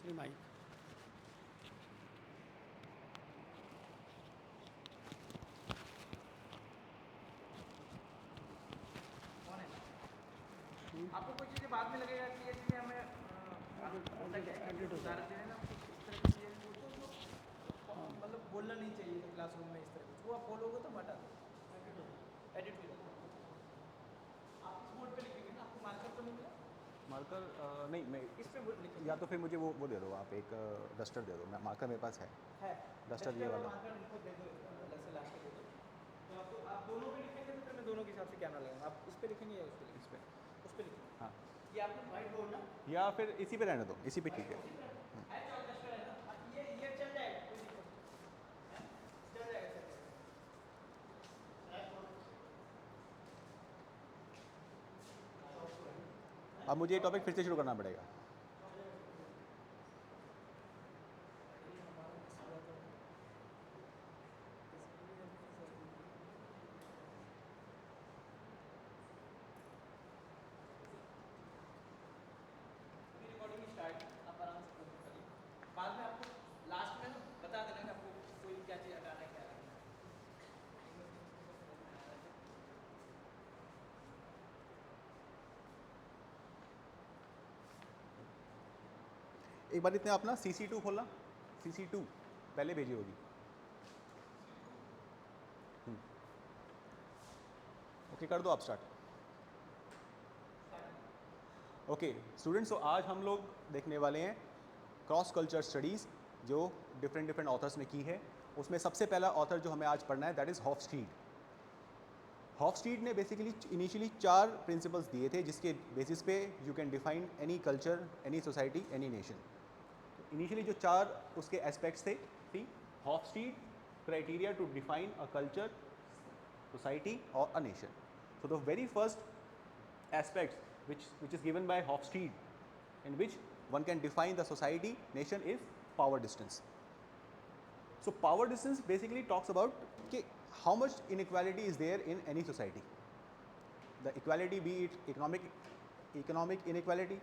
दूसरी माइक। आपको कोई चीज़ें बाद में लगेगा कि ये चीज़ें हमें एडिट हो उदाहरण जाएगा। देने ना कुछ इस तरह की चीज़ें वो तो मतलब बोलना नहीं चाहिए था क्लासरूम में इस तरह कुछ वो आप बोलोगे तो हटा दो एडिट हो जाएगा। आप इस बोर्ड पे लिखेंगे ना आपको मार्कर तो नहीं मिला मार्कर नहीं, मैं इस पे लिखेंगे या तो फिर मुझे वो दे दो, आप एक डस्टर दे दो। मैं मार्कर मेरे पास है, डस्टर ये और वाला। मार्कर इनको दे दो अलग से लास्ट में दे दो तो आपको आप दोनों पे लिखेंगे तो फिर मैं दोनों के हिसाब से कैमरा लगाऊंगा आप इस पे लिखेंगे या उस पे इस पे, उस पे लिखेंगे हाँ, ये आपने व्हाइट बोर्ड ना या फिर इसी पे रहने दो, इसी पे ठीक है। है चौक दस पे है ना ये चल जाएगा कोई दिक्कत नहीं है चल जाएगा चल जाएगा अब मुझे ये टॉपिक फिर से शुरू करना पड़ेगा। रिकॉर्डिंग स्टार्ट आप आराम से कोशिश करिए बाद में आपको लास्ट में बता देना कि आपको कोई क्या चीज़ हटाना है क्या रखना है एक बार इतने आप ना CC2 खोलना, CC2 पहले भेजी होगी। ओके, कर दो आप स्टार्ट। ओके स्टूडेंट्स, तो आज हम लोग देखने वाले हैं क्रॉस कल्चर स्टडीज़ जो डिफरेंट डिफरेंट ऑथर्स ने की है। उसमें सबसे पहला ऑथर जो हमें आज पढ़ना है दैट इज़ हॉफस्टीड। हॉफस्टीड ने बेसिकली इनिशियली 4 प्रिंसिपल्स दिए थे जिसके बेसिस पे you can define any culture, any society, any nation. Initially जो 4 उसके एस्पेक्ट्स थे, थी Hofstede criteria to define a culture, society or a nation. So the very first aspect which is given by Hofstede in which one can define the society, nation is power distance. So power distance basically talks about okay, how much inequality is there in any society. The equality be it economic inequality,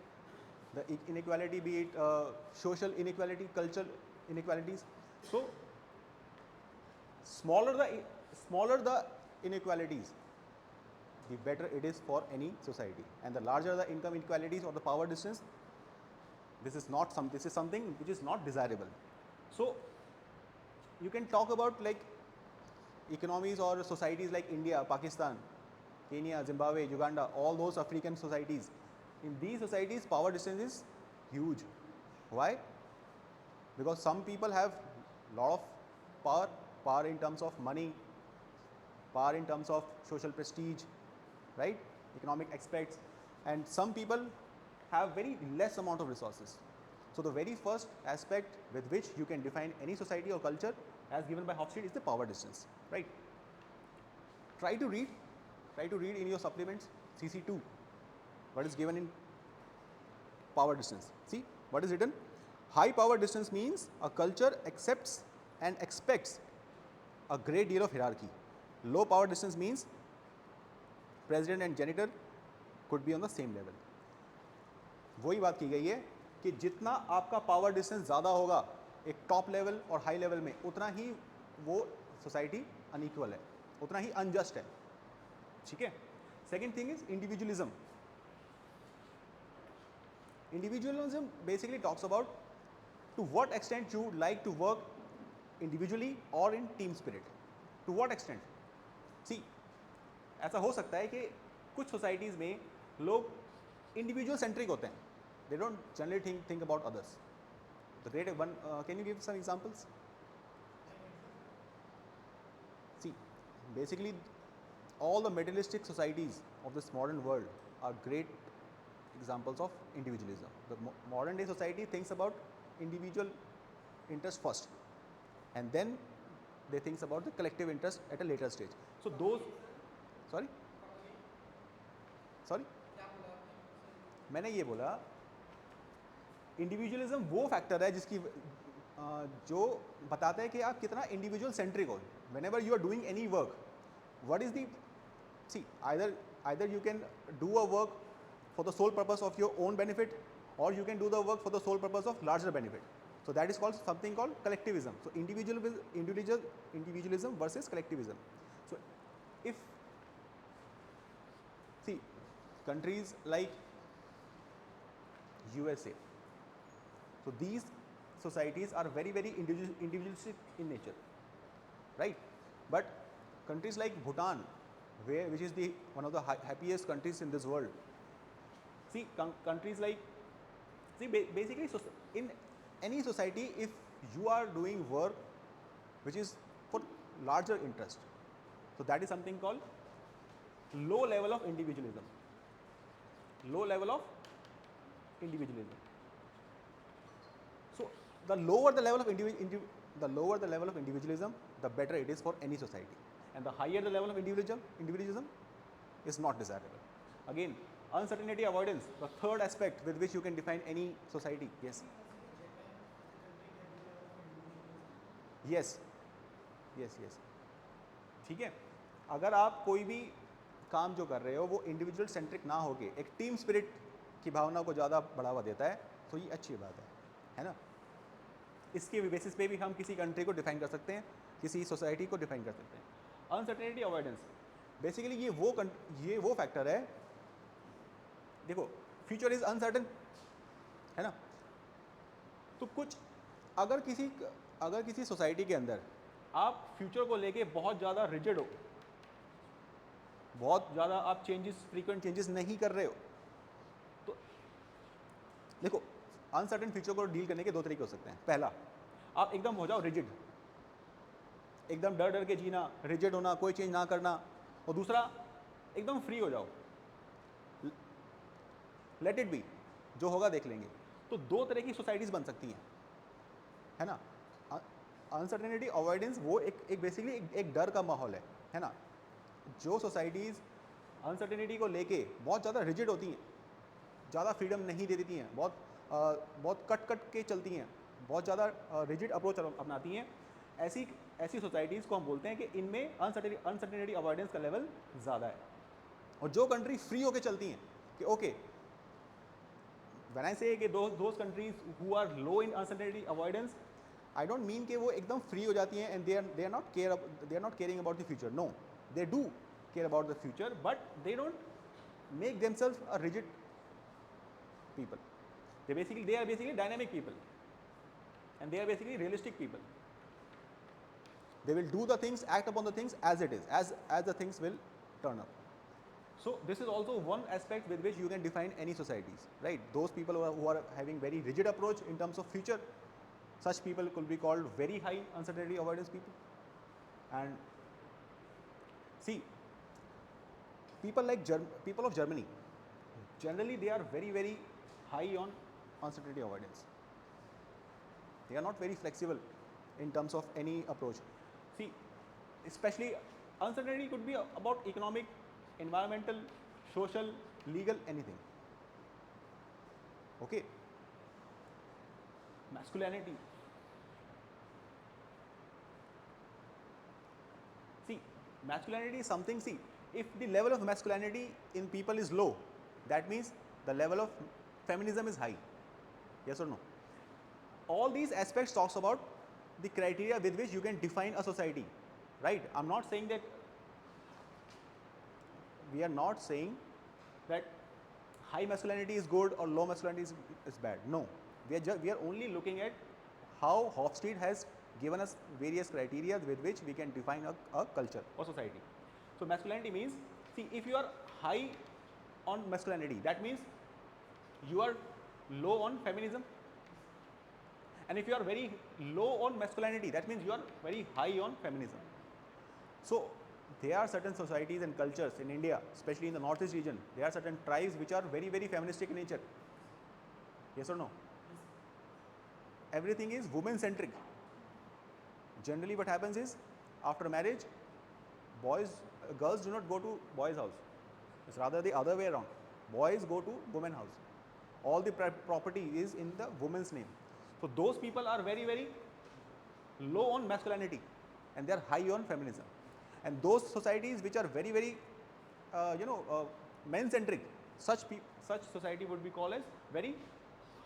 the inequality be it social inequality, cultural inequalities. So smaller the inequalities, the better it is for any society, and the larger the income inequalities or the power distance, this is something which is not desirable. So you can talk about like economies or societies like India, Pakistan, Kenya, Zimbabwe, Uganda, all those African societies. In these societies power distance is huge. Why? Because some people have lot of power in terms of money, power in terms of social prestige, right, economic aspects, and some people have very less amount of resources. So the very first aspect with which you can define any society or culture as given by Hofstede is the power distance, right. Try to read in your supplements CC2 what is given in power distance. See what is written. High power distance means a culture accepts and expects a great deal of hierarchy. Low power distance means president and janitor could be on the same level. वही बात की गई है कि जितना आपका power distance ज़्यादा होगा एक टॉप लेवल और हाई लेवल में, उतना ही वो सोसाइटी अनइक्वल है, उतना ही अनजस्ट है, ठीक है। Second thing is individualism. Individualism basically talks about to what extent you like to work individually or in team spirit. To what extent? See, ऐसा हो सकता है कि कुछ सोसाइटीज़ में लोग इंडिविजुअल सेंट्रिक होते हैं, they don't generally think about others. The great one, can you give some examples? See, basically all the materialistic societies of this modern world are great examples of individualism. The modern day society thinks about individual interest first, and then they thinks about the collective interest at a later stage. So those, sorry, मैंने ये बोला individualism वो factor है जिसकी जो बताता है कि आप कितना इंडिविजुअल सेंट्रिक हो. Whenever you are doing any work, what is the, see, either you can do a work for the sole purpose of your own benefit, or you can do the work for the sole purpose of larger benefit. So that is called something called collectivism. So individualism versus collectivism. So if see countries like USA, so these societies are very individualistic in nature, right? But countries like Bhutan, which is the one of the happiest countries in this world, see countries like, see basically in any society, if you are doing work which is for larger interest, so that is something called low level of individualism. Low level of individualism. So the lower the level of individualism, the better it is for any society, and the higher the level of individualism is not desirable. Again, uncertainty avoidance, the third aspect with which you can define any society. Yes. yes ठीक है. अगर आप कोई भी काम जो कर रहे हो वो इंडिविजुअल सेंट्रिक ना होके एक टीम स्पिरिट की भावना को ज़्यादा बढ़ावा देता है, तो ये अच्छी बात है ना. इसके बेसिस पे भी हम किसी कंट्री को डिफाइन कर सकते हैं, किसी सोसाइटी को डिफाइन कर सकते हैं. अनसर्टेनिटी अवॉइडेंस, बेसिकली ये वो फैक्टर है. देखो, फ्यूचर इज अनसर्टेन, है ना. तो कुछ अगर किसी सोसाइटी के अंदर आप फ्यूचर को लेके बहुत ज़्यादा रिजिड हो, बहुत ज़्यादा आप फ्रीक्वेंट चेंजेस नहीं कर रहे हो, तो देखो अनसर्टेन फ्यूचर को डील करने के दो तरीके हो सकते हैं. पहला, आप एकदम हो जाओ रिजिड, एकदम डर के जीना, रिजिड होना, कोई चेंज ना करना. और दूसरा, एकदम फ्री हो जाओ, लेट इट बी, जो होगा देख लेंगे. तो दो तरह की सोसाइटीज़ बन सकती हैं, है ना. अनसर्टेनिटी अवॉइडेंस वो एक बेसिकली एक डर का माहौल है ना. जो सोसाइटीज़ अनसर्टेनिटी को लेके बहुत ज़्यादा रिजिड होती हैं, ज़्यादा फ्रीडम नहीं दे देती हैं, बहुत कट के चलती हैं, बहुत ज़्यादा रिजिड अप्रोच अपनाती हैं, ऐसी सोसाइटीज़ को हम बोलते हैं कि इनमें अनसर्टेनिटी अवॉइडेंस का लेवल ज़्यादा है. और जो कंट्री फ्री होके चलती हैं कि ओके, व्हेन आई से कि those countries who are low in uncertainty avoidance, I don't mean कि वो एकदम फ्री हो जाती हैं and they are not caring about the future. No, they do care about the future, but they don't make themselves a rigid people. They are basically dynamic people, and they are basically realistic people. They will do the things, act upon the things as it is, as the things will turn up. So this is also one aspect with which you can define any societies, right? Those people who are having very rigid approach in terms of future, such people could be called very high uncertainty avoidance people. And see, people of Germany, generally they are very high on uncertainty avoidance. They are not very flexible in terms of any approach. See, especially uncertainty could be about economic, environmental, social, legal, anything. Okay. Masculinity. See, masculinity is something, see, if the level of masculinity in people is low, that means the level of feminism is high. Yes or no? All these aspects talks about the criteria with which you can define a society, right? I'm not saying that, we are not saying that high masculinity is good or low masculinity is bad. No, we are only looking at how Hofstede has given us various criteria with which we can define a culture or society. So masculinity means, see, if you are high on masculinity, that means you are low on feminism. And if you are very low on masculinity, that means you are very high on feminism. So there are certain societies and cultures in India, especially in the northeast region, there are certain tribes which are very feministic in nature. Yes or no? Everything is women centric. Generally what happens is, after marriage, girls do not go to boys' house. It's rather the other way around. Boys go to women's house. All the property is in the woman's name. So those people are very low on masculinity and they are high on feminism. And those societies which are very men centric, such society would be called as very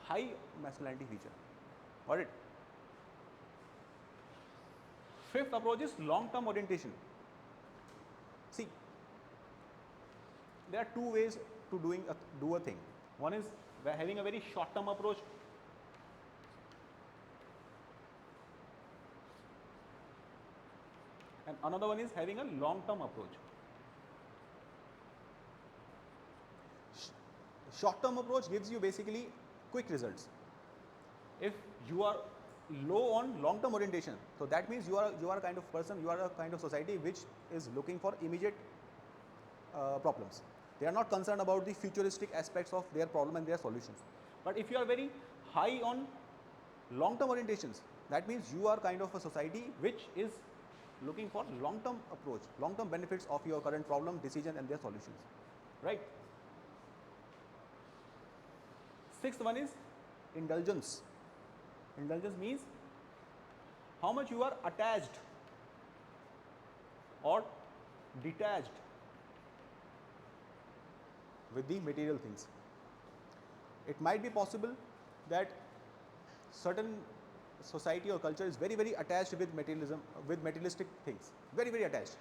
high masculinity feature. Got it? Fifth approach is long-term orientation. See, there are two ways to do a thing. One is having a very short-term approach. And another one is having a long-term approach. Short-term approach gives you basically quick results. If you are low on long-term orientation, so that means you are a kind of person, you are a kind of society which is looking for immediate problems. They are not concerned about the futuristic aspects of their problem and their solutions. But if you are very high on long-term orientations, that means you are kind of a society which is looking for long-term approach, long-term benefits of your current problem, decision and their solutions, right? Sixth one is indulgence. Indulgence means how much you are attached or detached with the material things. It might be possible that certain society or culture is very, very attached with materialism, with materialistic things, very, very attached.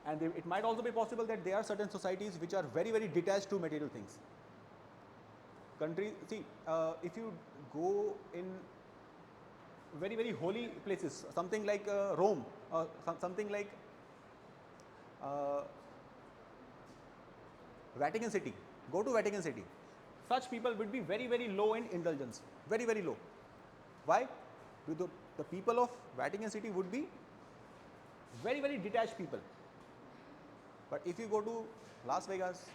And it might also be possible that there are certain societies which are very, very detached to material things. See, if you go in very, very holy places, something like Rome, something like Vatican City, go to Vatican City. Such people would be very, very low in indulgence, very, very low. Why? The people of Vatican City would be very, very detached people. But if you go to Las Vegas,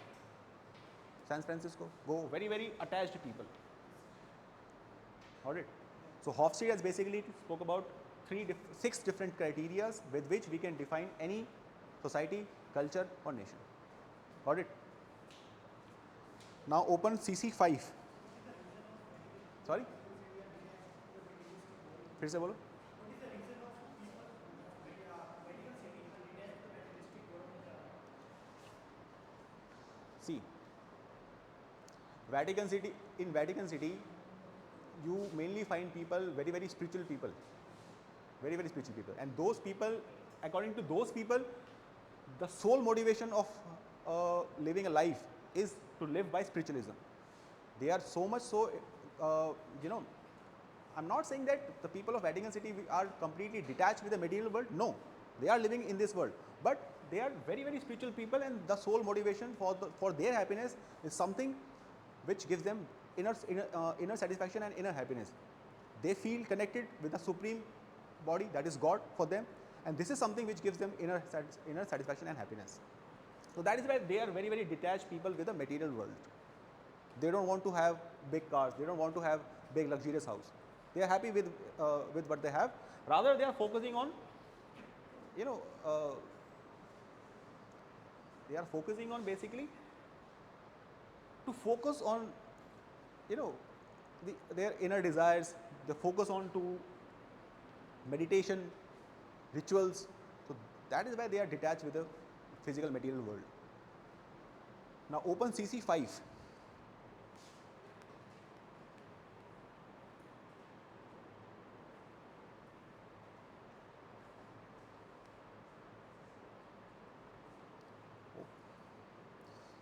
San Francisco, go very, very attached people. Alright. So Hofstede has basically spoke about 6 different criteria with which we can define any society, culture or nation. Got it? Now open CC5. Sorry? फिर से बोलो. See, Vatican City, in Vatican City, you mainly find people, very, very spiritual people. Very, very spiritual people. And those people, according to those people, the sole motivation of living a life is to live by spiritualism. They are so much so, I'm not saying that the people of Vatican City are completely detached with the material world. No, they are living in this world. But they are very, very spiritual people, and the sole motivation for their happiness is something which gives them inner satisfaction and inner happiness. They feel connected with the supreme body, that is God for them, and this is something which gives them inner satisfaction and happiness. So that is why they are very, very detached people with the material world. They don't want to have big cars, they don't want to have big luxurious house. They are happy with what they have. Rather, they are focusing on, they are focusing on basically to focus on, their inner desires. They focus on to meditation, rituals. So that is why they are detached with the physical material world. Now open CC5.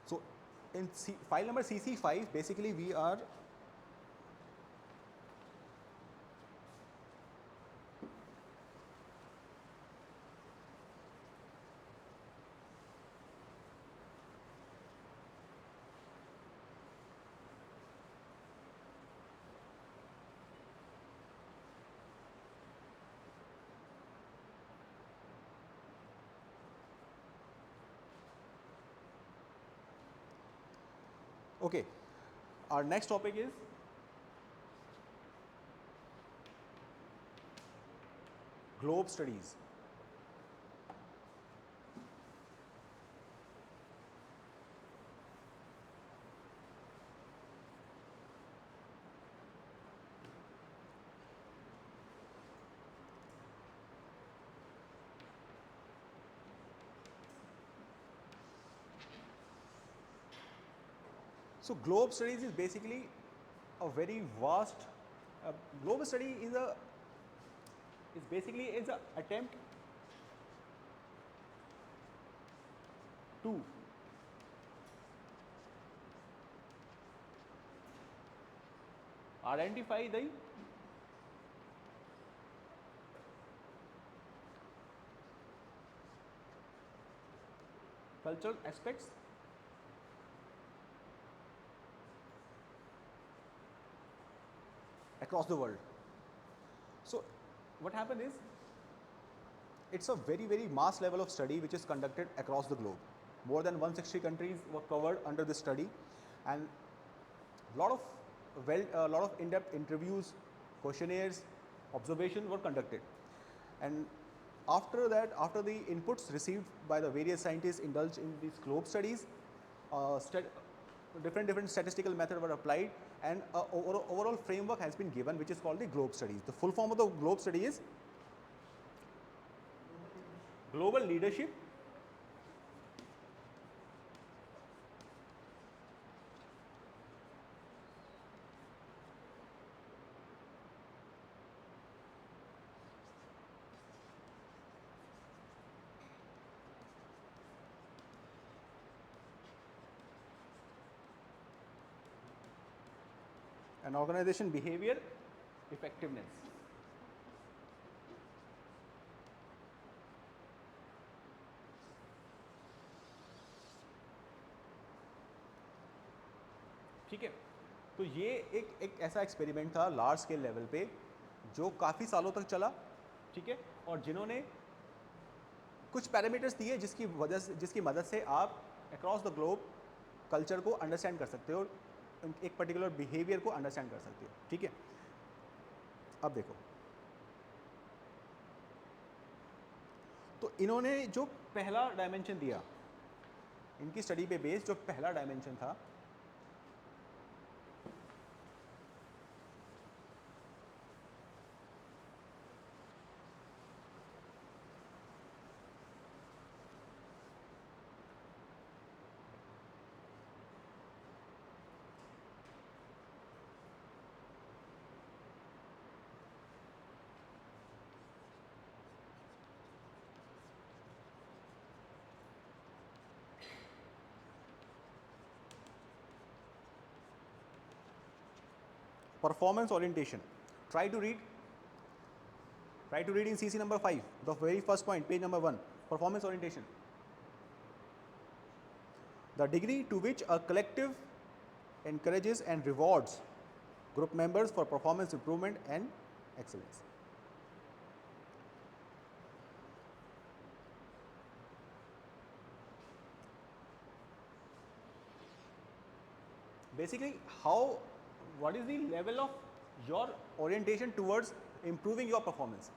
So in file number CC5, basically we are okay. Our next topic is globe studies. So globe studies is basically a very vast. Globe study is basically an attempt to identify the cultural aspects across the world. So what happened is, it's a very, very mass level of study which is conducted across the globe. More than 160 countries were covered under this study, and a lot of in-depth interviews, questionnaires, observations were conducted. And after that, after the inputs received by the various scientists indulged in these globe studies, different statistical methods were applied, and overall framework has been given, which is called the globe studies. The full form of the globe study is Global Leadership and Organization Behavior Effectiveness. ठीक है, तो ये एक ऐसा experiment था large scale level पे जो काफ़ी सालों तक चला, ठीक है, और जिन्होंने कुछ पैरामीटर्स दिए जिसकी मदद से आप अक्रॉस द ग्लोब कल्चर को अंडरस्टैंड कर सकते हो, एक पर्टिकुलर बिहेवियर को अंडरस्टैंड कर सकते हो, ठीक है। अब देखो, तो इन्होंने जो पहला डायमेंशन दिया, इनकी स्टडी पे बेस्ड जो पहला डायमेंशन था, performance orientation. Try to read in CC number 5, the very first point, page number 1, performance orientation. The degree to which a collective encourages and rewards group members for performance improvement and excellence. Basically, what is the level of your orientation towards improving your performance?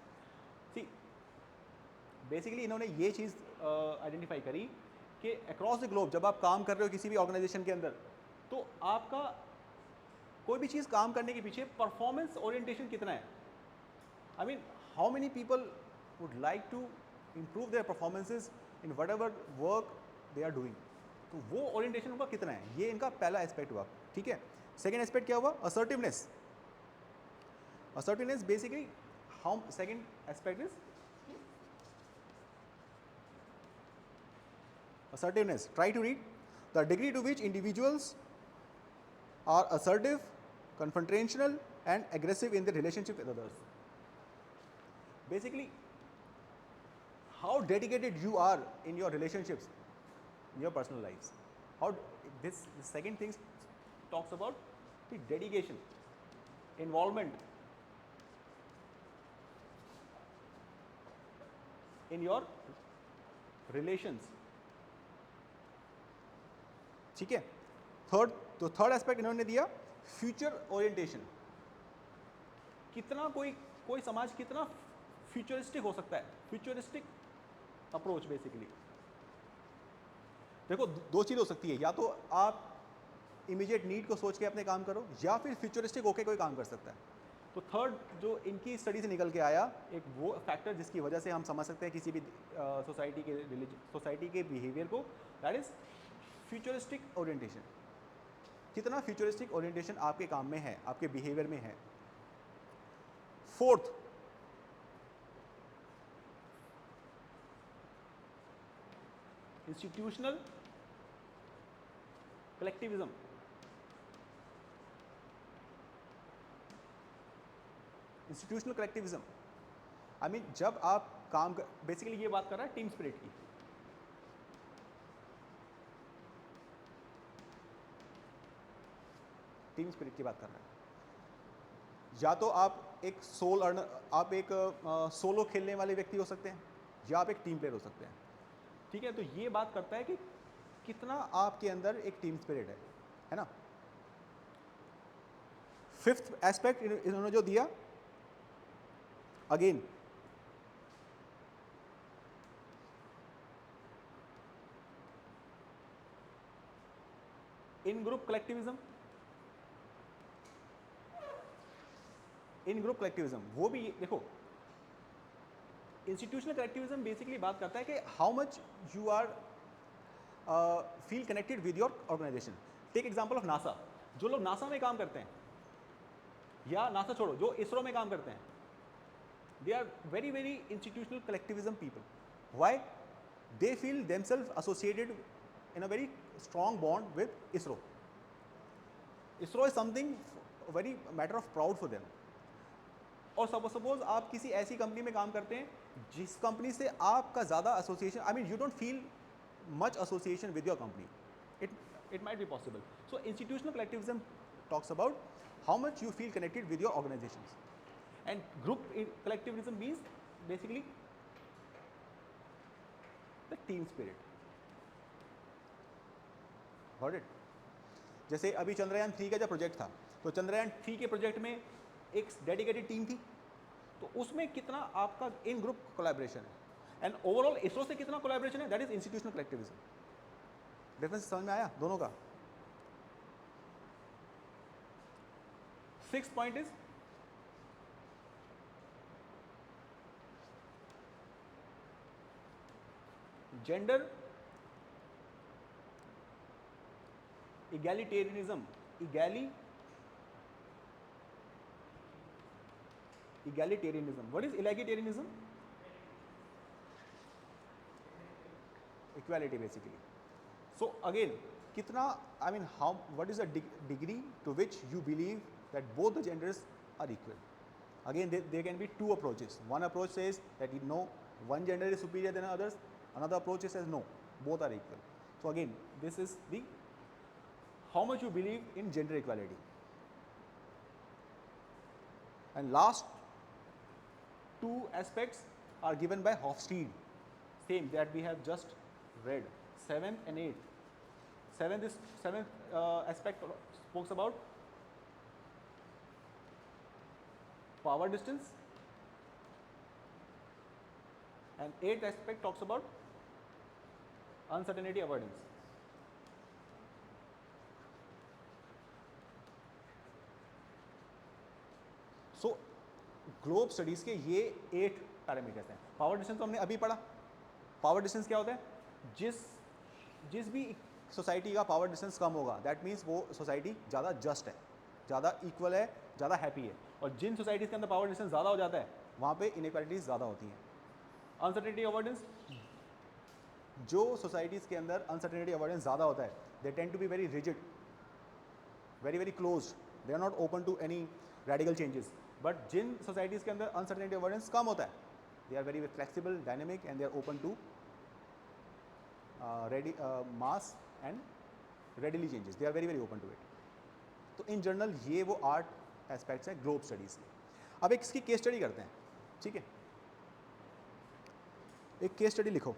See, basically इन्होंने ये चीज़ identify करी कि across the globe जब आप काम कर रहे हो किसी भी ऑर्गेनाइजेशन के अंदर, तो आपका कोई भी चीज़ काम करने के पीछे परफॉर्मेंस ओरिएंटेशन कितना है। I mean, how many people would like to improve their performances in whatever work they are doing, तो वो ओरिएंटेशन उनका कितना है, ये इनका पहला एस्पेक्ट हुआ, ठीक है। सेकेंड एस्पेक्ट क्या हुआ, assertiveness. Assertiveness basically how, second aspect is assertiveness. Try to read the degree to which individuals are assertive, confrontational and aggressive in their relationship with others. Basically, how dedicated you are in your relationships, in your personal lives. How this second thing talks about the dedication, involvement in your relations. ठीक है। Third aspect इन्होंने दिया future orientation. कितना कोई समाज कितना futuristic हो सकता है, फ्यूचरिस्टिक अप्रोच। बेसिकली देखो, दो चीज़ हो सकती है, या तो आप इमीडिएट नीड को सोच के अपने काम करो, या फिर फ्यूचरिस्टिक होके कोई काम कर सकता है। तो थर्ड जो इनकी स्टडी से निकल के आया, एक वो फैक्टर जिसकी वजह से हम समझ सकते हैं किसी भी सोसाइटी के बिहेवियर को, दैट इज फ्यूचरिस्टिक ओरिएंटेशन। कितना फ्यूचरिस्टिक ओरिएंटेशन आपके काम में है, आपके बिहेवियर में है। Fourth, institutional collectivism. Institutional collectivism I mean जब आप काम कर, बेसिकली ये बात कर रहा है टीम स्पिरिट की। टीम स्पिरिट की बात कर रहा है। या तो आप एक आप एक सोलो खेलने वाले व्यक्ति हो सकते हैं, या आप एक टीम प्लेयर हो सकते हैं। ठीक है, तो ये बात करता है कि कितना आपके अंदर एक टीम स्पिरिट है ना। फिफ्थ एस्पेक्ट इन्होंने जो दिया, again in group collectivism. In group collectivism वो भी देखो, इंस्टीट्यूशनल कलेक्टिविज्म बेसिकली बात करता है कि how much you are feel connected with your organisation. Take example of NASA. जो लोग नासा में काम करते हैं, या नासा छोड़ो, जो इसरो में काम करते हैं, they are very very institutional collectivism people. Why? They feel themselves associated in a very strong bond with ISRO. ISRO is something very matter of proud for them. और सपोज आप किसी ऐसी कंपनी में काम करते हैं जिस कंपनी से आपका ज़्यादा association, I mean you don't feel much association with your company, it might be possible. So institutional collectivism talks about how much you feel connected with your organizations, and group collectivism means basically the team spirit. Got it? जैसे अभी चंद्रयान 3 का जब project था, तो चंद्रयान 3 के project में एक dedicated team थी, तो उसमें कितना आपका इन ग्रुप कोलैबोरेशन है, एंड ओवरऑल इसरो से कितना कोलैबोरेशन है, that is institutional collectivism. Difference समझ में आया दोनों का? Sixth point is gender egalitarianism. Egalitarianism. What is egalitarianism? Equality basically. So again, kitna, I mean how, what is the degree to which you believe that both the genders are equal? Again, there can be two approaches. One approach says that you know one gender is superior than others. Another approach says no, both are equal. So again, this is the how much you believe in gender equality. And last two aspects are given by Hofstede, same that we have just read, 7th and 8th. Seventh aspect speaks about power distance, and 8th aspect talks about uncertainty avoidance. So globe studies के ये 8 parameters हैं। Power distance तो हमने अभी पढ़ा। Power distance क्या होता है? जिस भी सोसाइटी का पावर डिस्टेंस कम होगा, दैट मीन्स वो सोसाइटी ज़्यादा जस्ट है, ज़्यादा इक्वल है, ज़्यादा हैप्पी है। और जिन सोसाइटीज़ के अंदर पावर डिस्टेंस ज़्यादा हो जाता है, वहाँ पे इनइक्वालिटीज़ ज़्यादा होती हैं। अनसर्टेनिटी अवॉइडेंस, जो सोसाइटीज़ के अंदर अनसर्टेनिटी अवॉइडेंस ज़्यादा होता है, they tend to be very rigid, very very close, they are not open to any radical changes. But जिन सोसाइटीज़ के अंदर अनसर्टेनिटी अवॉइडेंस कम होता है, they are very flexible, dynamic, and they are open to mass and readily changes, they are very very open to it. तो in general ये वो 8 aspects हैं ग्लोब स्टडीज़ के। अब एक इसकी केस स्टडी करते हैं, ठीक है? एक केस स्टडी लिखो।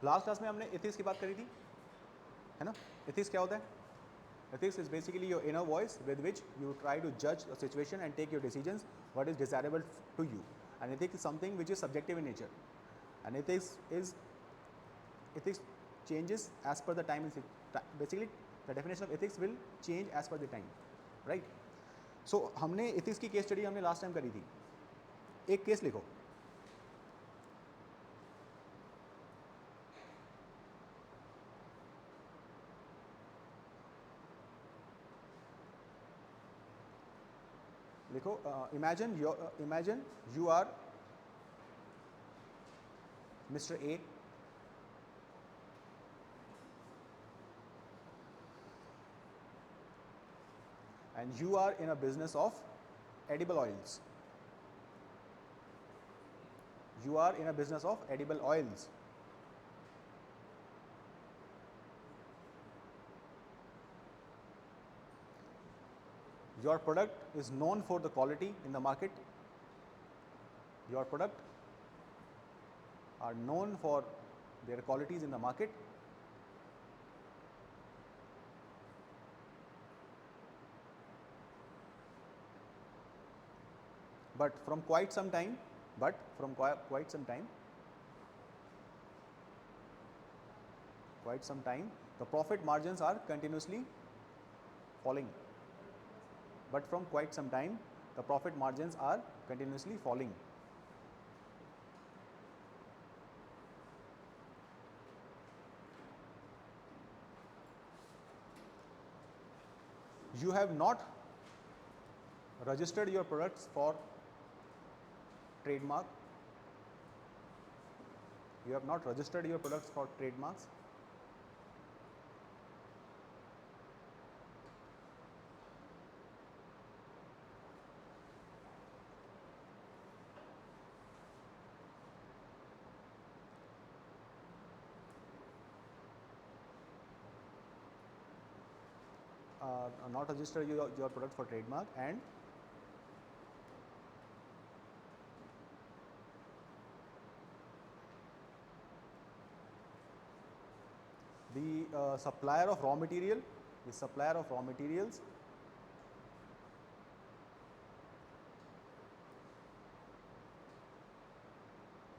लास्ट क्लास में हमने एथिक्स की बात करी थी, है ना? एथिक्स क्या होता है? Ethics is basically your inner voice with which you try to judge a situation and take your decisions what is desirable to you. And ethics is something which is subjective in nature. And ethics changes as per the time. Basically, the definition of ethics will change as per the time, right? So हमने ethics की case study हमने last time करी थी. एक case लिखो. लिखो, imagine you are Mr. A and you are in a business of edible oils. You are in a business of edible oils. Your product is known for the quality in the market. Your product are known for their qualities in the market. But from quite some time, the profit margins are continuously falling. But from quite some time, the profit margins are continuously falling. You have not registered your products for trademark. You have not registered your products for trademarks. Not register your product for trademark, and the supplier of raw materials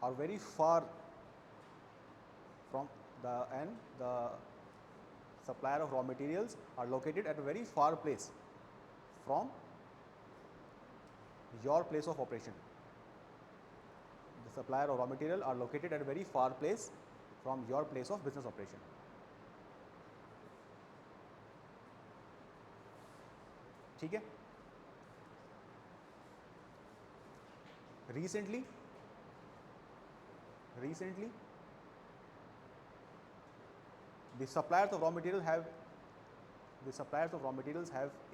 are very far from the supplier of raw materials are located at a very far place from your place of operation. The supplier of raw material are located at a very far place from your place of business operation. ठीक है? Recently, the suppliers of raw materials have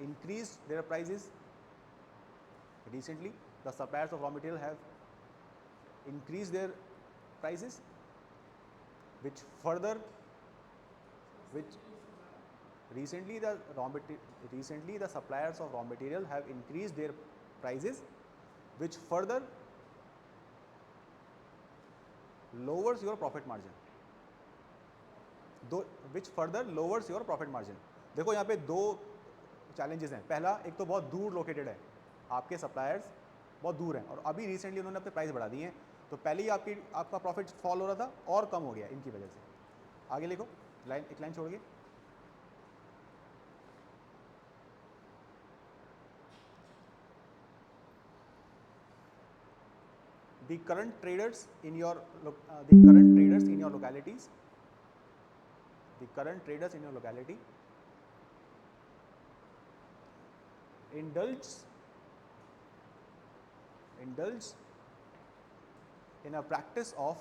increased their prices. Recently, the suppliers of raw material have increased their prices, recently the suppliers of raw material have increased their prices, which further lowers your profit margin. देखो यहाँ पे दो challenges हैं. पहला, एक तो बहुत दूर लोकेटेड है, आपके सप्लायर्स बहुत दूर हैं और अभी रिसेंटली उन्होंने अपने प्राइस बढ़ा दिए हैं, तो पहले ही आपका प्रॉफिट फॉल हो रहा था और कम हो गया इनकी वजह से. आगे लिखो, एक लाइन छोड़ के. The current traders in your locality indulge in a practice of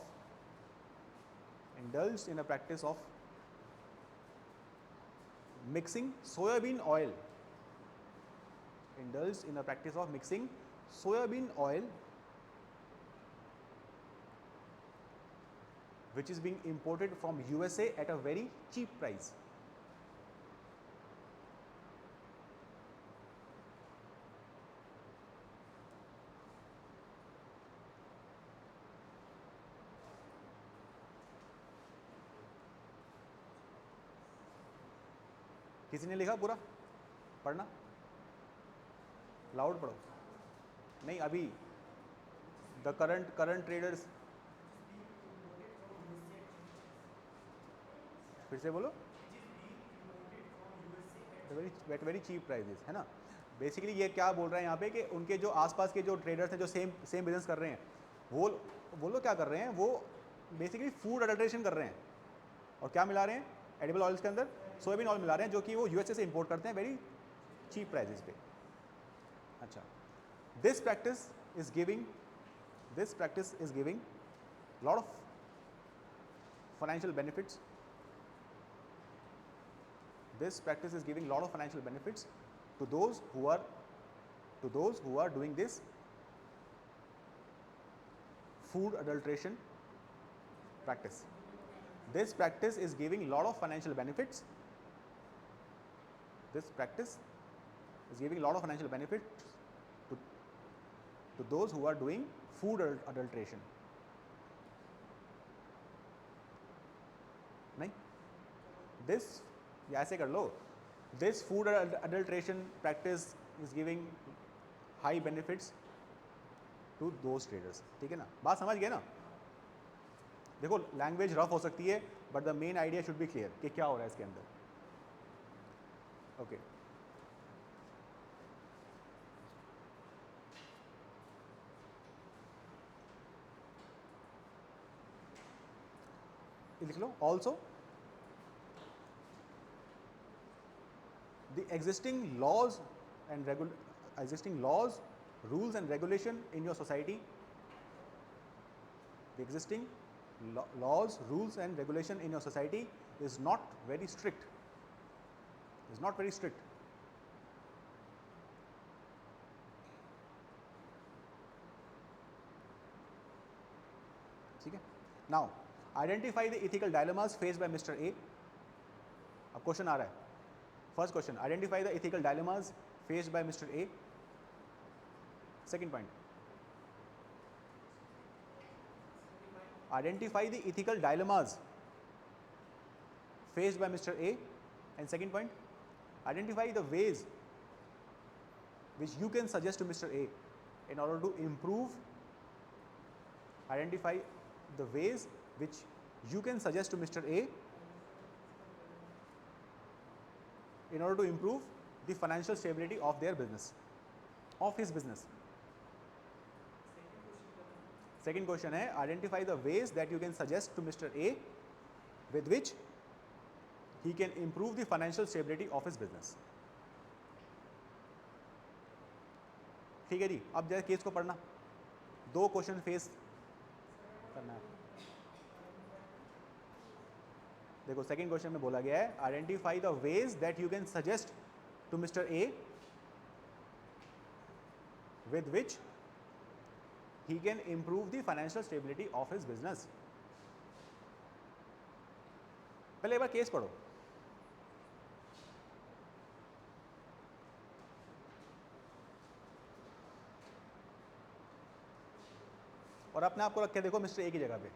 mixing soybean oil. Which is being imported from USA at a very cheap price. किसी ने लिखा पूरा? पढ़ना, लाउड पढ़ो। नहीं अभी, द करंट ट्रेडर्स, फिर से बोलो। वेरी चीप प्राइजेस, है ना। बेसिकली ये क्या बोल रहा है यहाँ पे कि उनके जो आसपास के जो ट्रेडर्स हैं जो सेम बिजनेस कर रहे हैं, वो लोग क्या कर रहे हैं, वो बेसिकली फूड अडल्ट्रेशन कर रहे हैं। और क्या मिला रहे हैं एडिबल ऑयल्स के अंदर? सोयाबीन ऑयल मिला रहे हैं, जो कि वो यूएसए से इंपोर्ट करते हैं वेरी चीप प्राइजेस पे। अच्छा, this practice is giving lot of financial benefits. This practice is giving lot of financial benefits to those who are doing this food adulteration practice. This practice is giving lot of financial benefits. This practice is giving lot of financial benefits to those who are doing food adulteration. नहीं, this या ऐसे कर लो, this food adulteration practice is giving high benefits to those traders. ठीक है ना, बात समझ गए ना? देखो लैंग्वेज रफ हो सकती है but the main idea should be clear कि क्या हो रहा है इसके अंदर। ओके लिख लो। Also the existing laws, rules and regulation in your society, the existing laws, rules and regulation in your society is not very strict. ठीक है। Now identify the ethical dilemmas faced by Mr. A. अब question आ रहा है। First question, identify the ethical dilemmas faced by Mr. A. Second point, identify the ethical dilemmas faced by Mr. A. And second point, identify the ways which you can suggest to Mr. A in order to improve. Identify the ways which you can suggest to Mr. A in order to improve the financial stability of their business, of his business. Second question है, identify the ways that you can suggest to Mr. A with which he can improve the financial stability of his business. ठीक है जी, अब जरा case को पढ़ना, 2 question face करना है। देखो सेकेंड क्वेश्चन में बोला गया है identify the ways that you can suggest to mister A with which he can improve the financial stability of his business. पहले एक बार केस पढ़ो। और अपने आप को रख के देखो मिस्टर ए की जगह पे।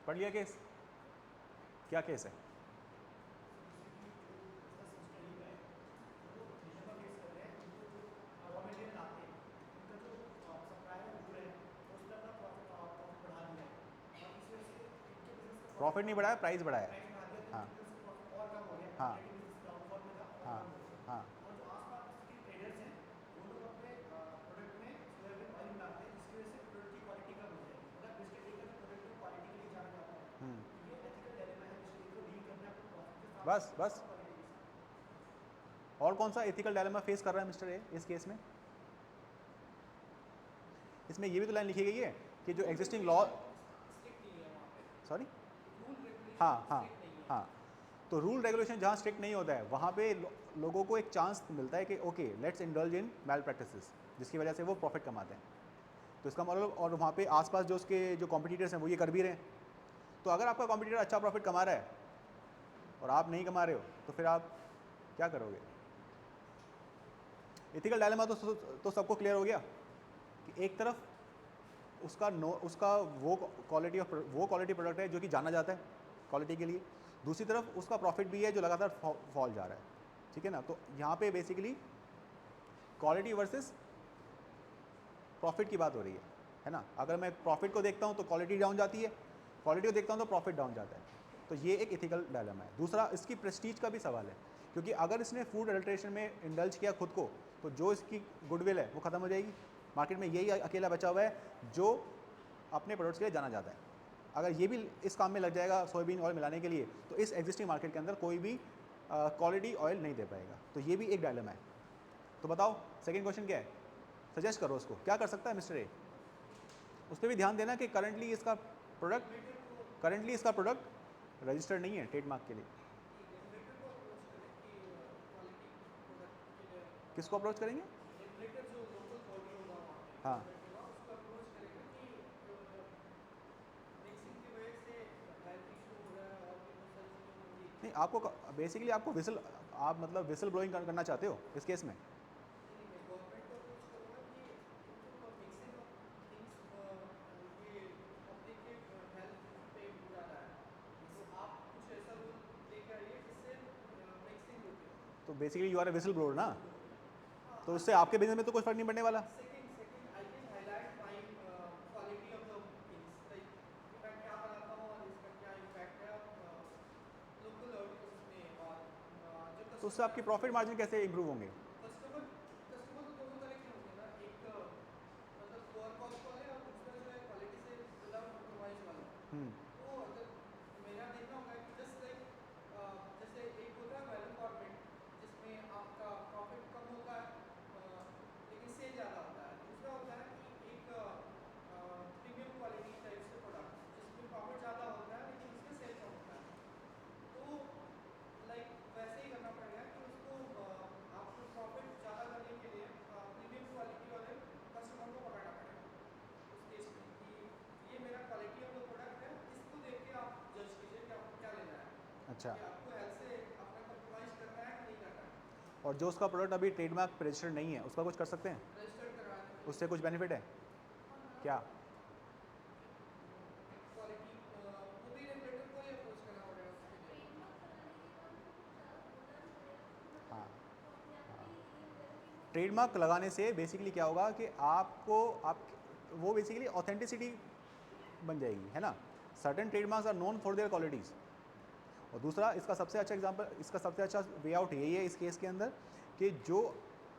पढ़ लिया केस? क्या केस है? प्रॉफिट नहीं बढ़ाया, प्राइस बढ़ाया। हाँ हाँ हाँ हाँ बस और कौन सा एथिकल डायलेमा फेस कर रहा है मिस्टर ए इस केस में? इसमें ये भी तो लाइन लिखी गई है कि जो एग्जिस्टिंग लॉ, सॉरी, हाँ, तो रूल रेगुलेशन जहाँ स्ट्रिक्ट नहीं होता है वहाँ पे लोगों को एक चांस मिलता है कि okay let's indulge in malpractices, जिसकी वजह से वो प्रॉफिट कमाते हैं। तो इसका मतलब, और वहाँ पे आसपास जो उसके जो कॉम्पिटिटर्स हैं वो ये कर भी रहे हैं। तो अगर आपका कॉम्पिटिटर अच्छा प्रॉफिट कमा रहा है और आप नहीं कमा रहे हो तो फिर आप क्या करोगे? एथिकल डायलेमा तो सबको क्लियर हो गया कि एक तरफ उसका वो क्वालिटी प्रोडक्ट है जो कि जाना जाता है क्वालिटी के लिए, दूसरी तरफ उसका प्रॉफिट भी है जो लगातार फॉल जा रहा है, ठीक है ना। तो यहाँ पे बेसिकली क्वालिटी वर्सेस प्रॉफिट की बात हो रही है ना। अगर मैं प्रॉफिट को देखता हूँ तो क्वालिटी डाउन जाती है, क्वालिटी को देखता हूँ तो प्रॉफिट डाउन जाता है। तो ये एक एथिकल डायलेमा है। दूसरा, इसकी प्रेस्टीज का भी सवाल है, क्योंकि अगर इसने फूड एडल्ट्रेशन में इंडल्ज किया खुद को तो जो इसकी गुडविल है वो ख़त्म हो जाएगी। मार्केट में यही अकेला बचा हुआ है जो अपने प्रोडक्ट्स के लिए जाना जाता है। अगर ये भी इस काम में लग जाएगा सोयाबीन ऑयल मिलाने के लिए, तो इस एग्जिस्टिंग मार्केट के अंदर कोई भी क्वालिटी ऑयल नहीं दे पाएगा। तो ये भी एक डायलेमा है। तो बताओ सेकेंड क्वेश्चन क्या है, सजेस्ट करो उसको क्या कर सकता है मिस्टर ए। उस पर भी ध्यान देना कि करंटली इसका प्रोडक्ट रजिस्टर्ड नहीं है ट्रेडमार्क के लिए। किसको अप्रोच करेंगे? हाँ, नहीं आपको बेसिकली आपको आप मतलब विसल ब्लोइंग करना चाहते हो इस केस में? तो basically you are a whistle blower ना, तो उससे आपके बिजनेस में तो कोई फर्क नहीं पड़ने वाला। तो उससे आपकी प्रॉफिट मार्जिन कैसे इंप्रूव होंगे? अच्छा, और जो उसका प्रोडक्ट अभी ट्रेडमार्क रजिस्टर्ड नहीं है उसका कुछ कर सकते हैं? उससे कुछ बेनिफिट है क्या? हाँ, ट्रेडमार्क लगाने से बेसिकली क्या होगा कि वो बेसिकली ऑथेंटिसिटी बन जाएगी, है ना। Certain trademarks are known for their qualities. और दूसरा, इसका सबसे अच्छा वे आउट यही है इस केस के अंदर कि जो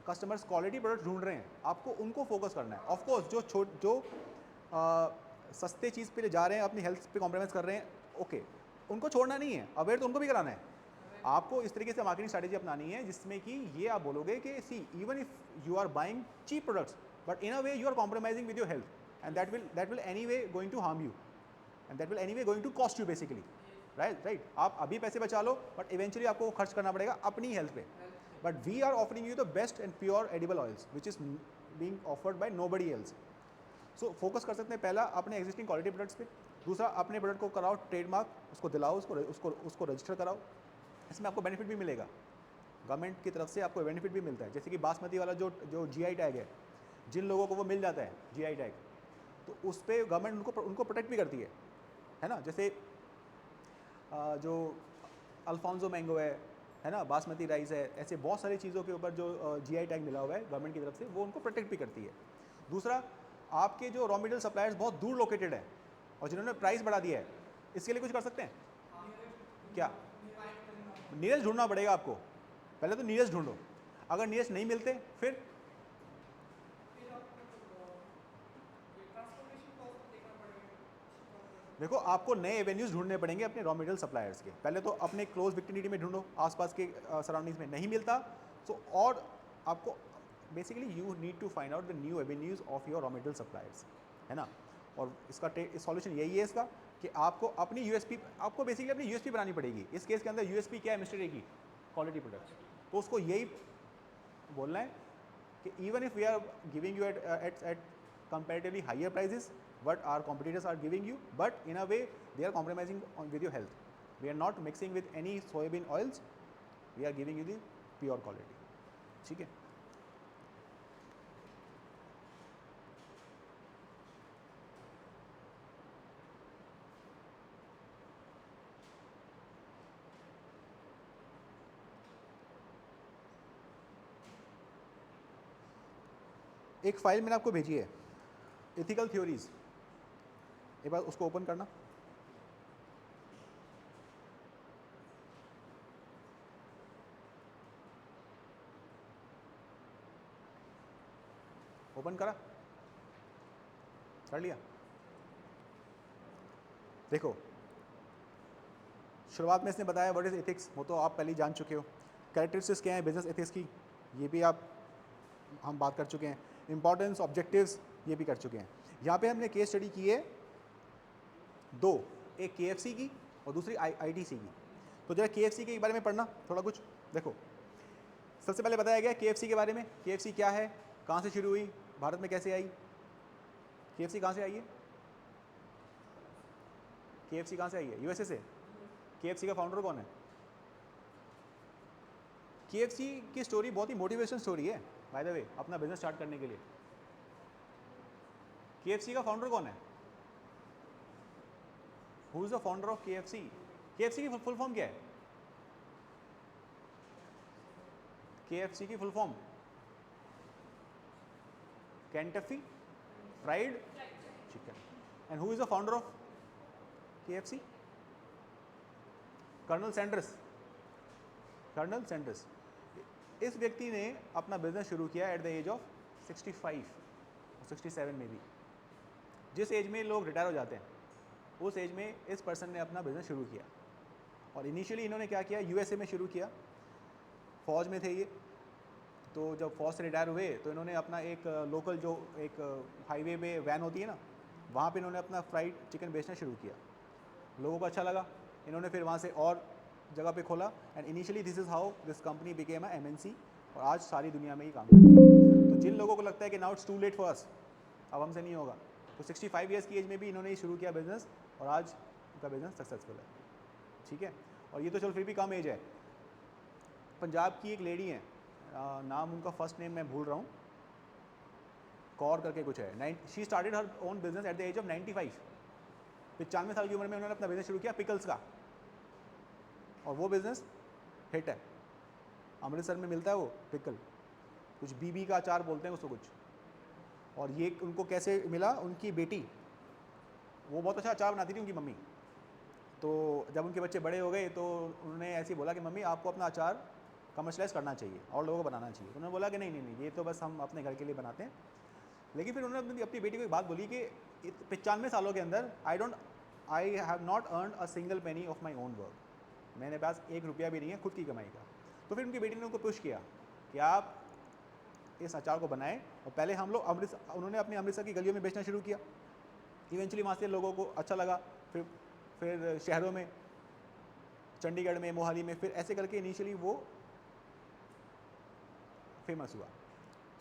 कस्टमर्स क्वालिटी प्रोडक्ट ढूंढ रहे हैं आपको उनको फोकस करना है। ऑफ कोर्स जो सस्ते चीज़ पे जा रहे हैं, अपनी हेल्थ पे कॉम्प्रोमाइज़ कर रहे हैं, ओके, उनको छोड़ना नहीं है, अवेयर तो उनको भी कराना है। आपको इस तरीके से मार्केटिंग स्ट्रैटेजी अपनानी है जिसमें कि ये आप बोलोगे कि see even if you are buying cheap products but in a way you are compromising with your health and that will anyway going to harm you and that will anyway going to cost you basically, right. आप अभी पैसे बचा लो but eventually आपको खर्च करना पड़ेगा अपनी health पे। But we are offering you the best and pure edible oils which is being offered by nobody else. So focus कर सकते हैं पहला अपने एग्जिस्टिंग क्वालिटी प्रोडक्ट्स पे, दूसरा अपने प्रोडक्ट को कराओ ट्रेडमार्क, उसको दिलाओ, उसको रजिस्टर कराओ। इसमें आपको बेनिफिट भी मिलेगा, गवर्नमेंट की तरफ से आपको बेनिफिट भी मिलता है। जैसे कि बासमती वाला जो जीआई टैग है, जिन लोगों को वो मिल जाता है जीआई टैग, तो उस पर गवर्नमेंट उनको प्रोटेक्ट भी करती है ना। जैसे जो अल्फांसो मैंगो है ना, बासमती राइस है, ऐसे बहुत सारी चीज़ों के ऊपर जो जीआई टैग मिला हुआ है गवर्नमेंट की तरफ से, वो उनको प्रोटेक्ट भी करती है। दूसरा, आपके जो रॉ मटेरियल सप्लायर्स बहुत दूर लोकेटेड है और जिन्होंने प्राइस बढ़ा दिया है, इसके लिए कुछ कर सकते हैं क्या? नीरज ढूंढना पड़ेगा आपको, पहले तो नीरज ढूंढो। अगर नीरज नहीं मिलते फिर देखो आपको नए एवेन्यूज़ ढूंढने पड़ेंगे अपने रॉ मटेरियल सप्लायर्स के। पहले तो अपने क्लोज विक्टिनिटी में ढूंढो, आसपास के सराउंडिंग्स में नहीं मिलता तो और आपको basically you need to find out the new avenues of your raw material suppliers, है ना। और इसका सॉल्यूशन यही है इसका कि आपको अपनी यूएसपी, आपको बेसिकली अपनी यूएसपी बनानी पड़ेगी। इस केस के अंदर यूएसपी क्या है मिस्टर ए की? Quality products. तो उसको यही बोलना है कि even if we are giving you at comparatively higher prices what our competitors are giving you, but in a way they are compromising with your health. We are not mixing with any soybean oils, we are giving you the pure quality. ठीक है. एक file मैंने आपको भेजी है, ethical theories, एक बार उसको open करना. ओपन करा, कर लिया. देखो, शुरुआत में इसने बताया व्हाट इज एथिक्स, वो तो आप पहले ही जान चुके हो. कैरेक्टरिस्टिक्स क्या है बिजनेस एथिक्स की, ये भी हम बात कर चुके हैं. इंपॉर्टेंस, ऑब्जेक्टिव्स, ये भी कर चुके हैं. यहाँ पे हमने केस स्टडी की है दो, एक KFC की और दूसरी ITC की. तो जरा KFC के बारे में पढ़ना थोड़ा कुछ. देखो, सबसे पहले बताया गया KFC के बारे में. KFC क्या है, कहाँ से शुरू हुई, भारत में कैसे आई. KFC कहाँ से आई है, KFC कहाँ से आई है, USA से. KFC का फाउंडर कौन है. KFC की स्टोरी बहुत ही मोटिवेशन स्टोरी है बाय द वे, अपना बिजनेस स्टार्ट करने के लिए. KFC का फाउंडर कौन है, who is the founder of KFC. KFC की फुल फॉर्म क्या है, KFC की full form Kentucky Fried Chicken. And who is the founder of KFC? Colonel Sanders. Colonel Sanders. इस व्यक्ति ने अपना बिजनेस शुरू किया एट द एज ऑफ 65 और 67 में भी. जिस एज में लोग रिटायर हो जाते हैं उस एज में इस पर्सन ने अपना बिजनेस शुरू किया. और इनिशियली इन्होंने क्या किया, USA में शुरू किया. फौज में थे ये, तो जब फौज से रिटायर हुए तो इन्होंने अपना एक लोकल जो एक हाईवे पे वैन होती है ना, वहाँ पे इन्होंने अपना फ्राइड चिकन बेचना शुरू किया. लोगों को अच्छा लगा, इन्होंने फिर वहाँ से और जगह पे खोला. And initially this is how this company became a MNC. और आज सारी दुनिया में ही काम करती है. तो जिन लोगों को लगता है कि now it's too late for us, अब हमसे नहीं होगा, तो 65 ईयर्स की एज में भी इन्होंने ही शुरू किया बिजनेस और आज उनका बिजनेस सक्सेसफुल है. ठीक है. और ये तो चलो फिर भी कम एज है. पंजाब की एक लेडी है, नाम उनका फर्स्ट नेम मैं भूल रहा हूँ, कौर करके कुछ है. She started her own business at the age of 95. 95 साल की उम्र में उन्होंने अपना बिजनेस शुरू किया पिकल्स का, और वो बिजनेस हिट है. अमृतसर में मिलता है वो पिकल, कुछ बीबी का अचार बोलते हैं उसको कुछ. और ये उनको कैसे मिला, उनकी बेटी वो बहुत अच्छा अचार बनाती थी, उनकी मम्मी. तो जब उनके बच्चे बड़े हो गए तो उन्होंने ऐसे ही बोला कि मम्मी आपको अपना अचार कमर्शलाइज करना चाहिए और लोगों को बनाना चाहिए. उन्होंने बोला कि नहीं ये तो बस हम अपने घर के लिए बनाते हैं. लेकिन फिर उन्होंने अपनी बेटी को एक बात बोली कि 95 सालों के अंदर I have not earn a single penny of my own work. मेरे पास एक रुपया भी नहीं है खुद की कमाई का. तो फिर उनकी बेटी ने उनको पुश किया कि आप इस अचार को बनाएं. और पहले हम लोग उन्होंने अपने अमृतसर की गलियों में बेचना शुरू किया. इवेंचुअली वहाँ से लोगों को अच्छा लगा, फिर शहरों में, चंडीगढ़ में, मोहाली में, फिर ऐसे करके इनिशियली वो फेमस हुआ.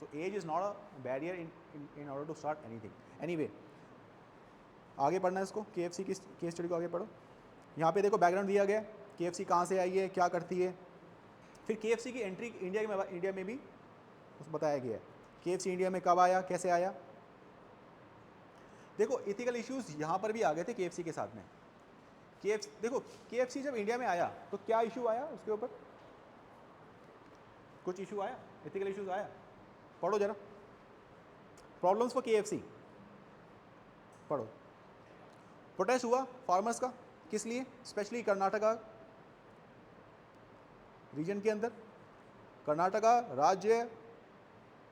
तो age is not a barrier in order to start anything. Anyway, आगे पढ़ना है इसको, KFC की केस स्टडी को आगे पढ़ो. यहाँ पे देखो बैकग्राउंड दिया गया है, KFC कहाँ से आई है, क्या करती है. फिर KFC की एंट्री इंडिया में भी उसको बताया गया है. KFC इंडिया में कब आया, कैसे आया. देखो इथिकल इश्यूज यहाँ पर भी आ गए थे KFC के साथ में. देखो KFC जब इंडिया में आया तो क्या इशू आया, उसके ऊपर कुछ इशू आया, एथिकल इश्यूज आया. पढ़ो जरा, प्रॉब्लम्स फॉर KFC पढ़ो. प्रोटेस्ट हुआ फार्मर्स का, किस लिए, स्पेशली कर्नाटका रीजन के अंदर. कर्नाटका राज्य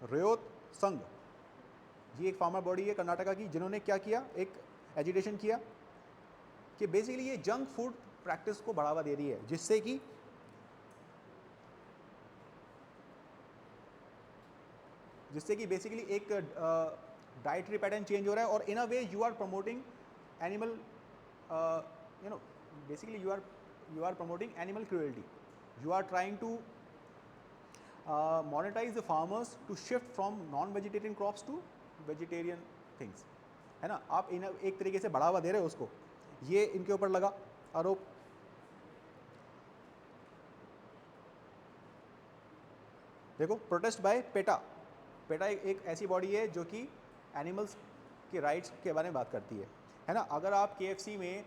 रयोत संघ, ये एक फार्मर बॉडी है कर्नाटका की, जिन्होंने क्या किया, एक एजिटेशन किया कि बेसिकली ये जंक फूड प्रैक्टिस को बढ़ावा दे रही है, जिससे कि बेसिकली एक डाइटरी पैटर्न चेंज हो रहा है. और in a way you are promoting animal, basically you are promoting animal cruelty. You are trying to monetize the farmers to shift from non-vegetarian crops to vegetarian things, है ना, आप इन एक तरीके से बढ़ावा दे रहे हो उसको, ये इनके ऊपर लगा आरोप। देखो प्रोटेस्ट बाय पेटा, पेटा एक ऐसी बॉडी है जो कि एनिमल्स के राइट्स के बारे में बात करती है ना। अगर आप KFC में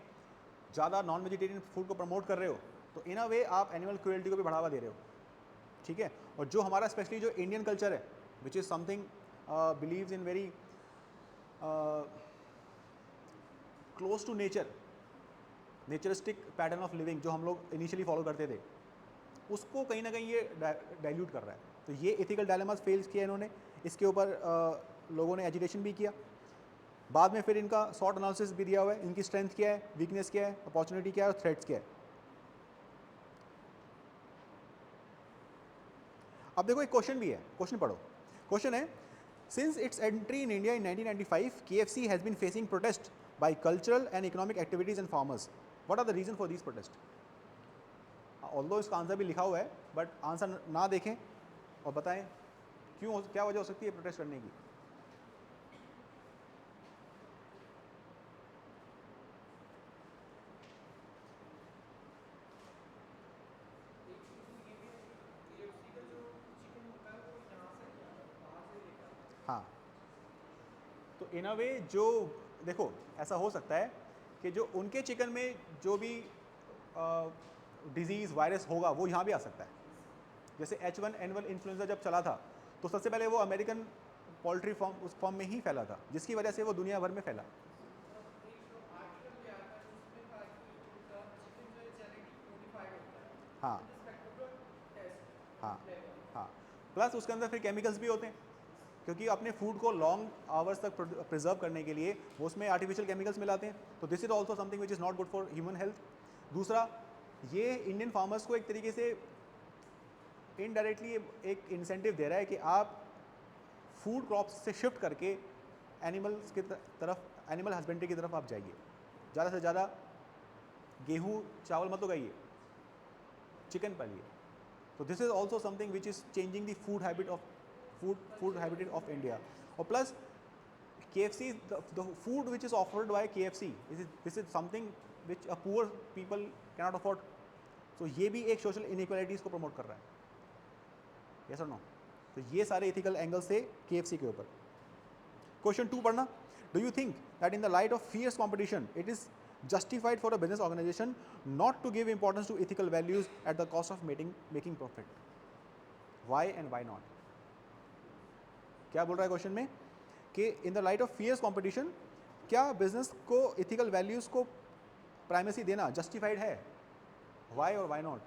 ज़्यादा नॉन वेजिटेरियन फूड को प्रमोट कर रहे हो तो इन अ वे आप एनिमल क्रूएल्टी को भी बढ़ावा दे रहे हो, ठीक है। और जो हमारा स्पेशली जो इंडियन कल्चर है which is something believes in very close to nature, naturistic pattern of living जो हम लोग इनिशियली फॉलो करते थे, उसको कहीं ना कहीं ये डाइल्यूट कर रहा है। तो ये एथिकल डायलेमास फेल्स किया इन्होंने, इसके ऊपर लोगों ने एजिटेशन भी किया। बाद में फिर इनका सॉर्ट एनालिसिस भी दिया हुआ है, इनकी स्ट्रेंथ क्या है, वीकनेस क्या है, अपॉर्चुनिटी क्या है और थ्रेट्स क्या है। अब देखो एक क्वेश्चन भी है, क्वेश्चन पढ़ो। क्वेश्चन है, since its entry in India in 1995 KFC has been facing protest by cultural and economic activities and farmers, what are the reason for this protest. Although इसका आंसर भी लिखा हुआ है बट आंसर ना देखें और बताएं क्यों, क्या वजह हो सकती है प्रोटेस्ट करने की। हाँ, तो इन अ वे जो देखो ऐसा हो सकता है कि जो उनके चिकन में जो भी डिजीज़ वायरस होगा वो यहाँ भी आ सकता है। जैसे H1N1 इन्फ्लुएंजा जब चला था तो सबसे पहले वो अमेरिकन पोल्ट्री फार्म उस फॉर्म में ही फैला था, जिसकी वजह से वो दुनिया भर में फैला। हाँ हाँ हाँ, प्लस उसके अंदर फिर केमिकल्स भी होते हैं, क्योंकि अपने फूड को लॉन्ग आवर्स तक प्रिजर्व करने के लिए वो उसमें आर्टिफिशियल केमिकल्स मिलाते हैं। तो this is also something which is not good for human health. दूसरा, ये इंडियन फार्मर्स को एक तरीके से इनडायरेक्टली एक इंसेंटिव दे रहा है कि आप फूड क्रॉप्स से शिफ्ट करके एनिमल्स की तरफ, एनिमल हस्बेंड्री की तरफ आप जाइए, ज़्यादा से ज़्यादा गेहूँ चावल मत उगाइए, चिकन पालिए। तो this is also something which is changing the food habit of India. और plus KFC, the food which is offered by KFC, this is something which a poor people cannot afford. So ये भी एक social inequalities को promote कर रहा है, yes or no? तो ये सारे एथिकल एंगल से KFC के ऊपर। क्वेश्चन 2 पढ़ना, do you think that in the light of fierce competition it is justified for a business organization not to give importance to ethical values at the cost of making profit? Why and why not? क्या बोल रहा है question में कि in the light of fierce competition क्या business को ethical values को primacy देना जस्टिफाइड है? वाई और वाई नॉट?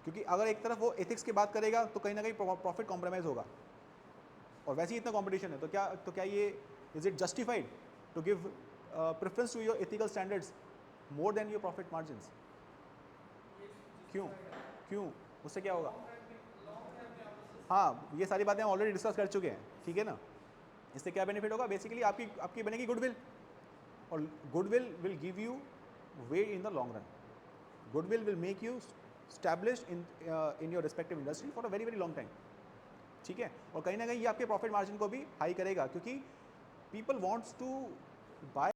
क्योंकि अगर एक तरफ वो एथिक्स की बात करेगा तो कहीं ना कहीं प्रॉफिट कॉम्प्रोमाइज़ होगा, और वैसे ही इतना कंपटीशन है, तो क्या ये is it justified to give preference to your ethical standards more than your profit margins? क्यों उससे क्या होगा? हाँ, ये सारी बातें हम ऑलरेडी डिस्कस कर चुके हैं, ठीक है ना। इससे क्या बेनिफिट होगा? बेसिकली आपकी बनेगी गुडविल, और goodwill will give you way in the long run. Goodwill will make you established in your respective industry for a very very long time, ठीक है। और कहीं ना कहीं ये आपके प्रॉफिट मार्जिन को भी हाई करेगा, क्योंकि पीपल वॉन्ट्स टू बाय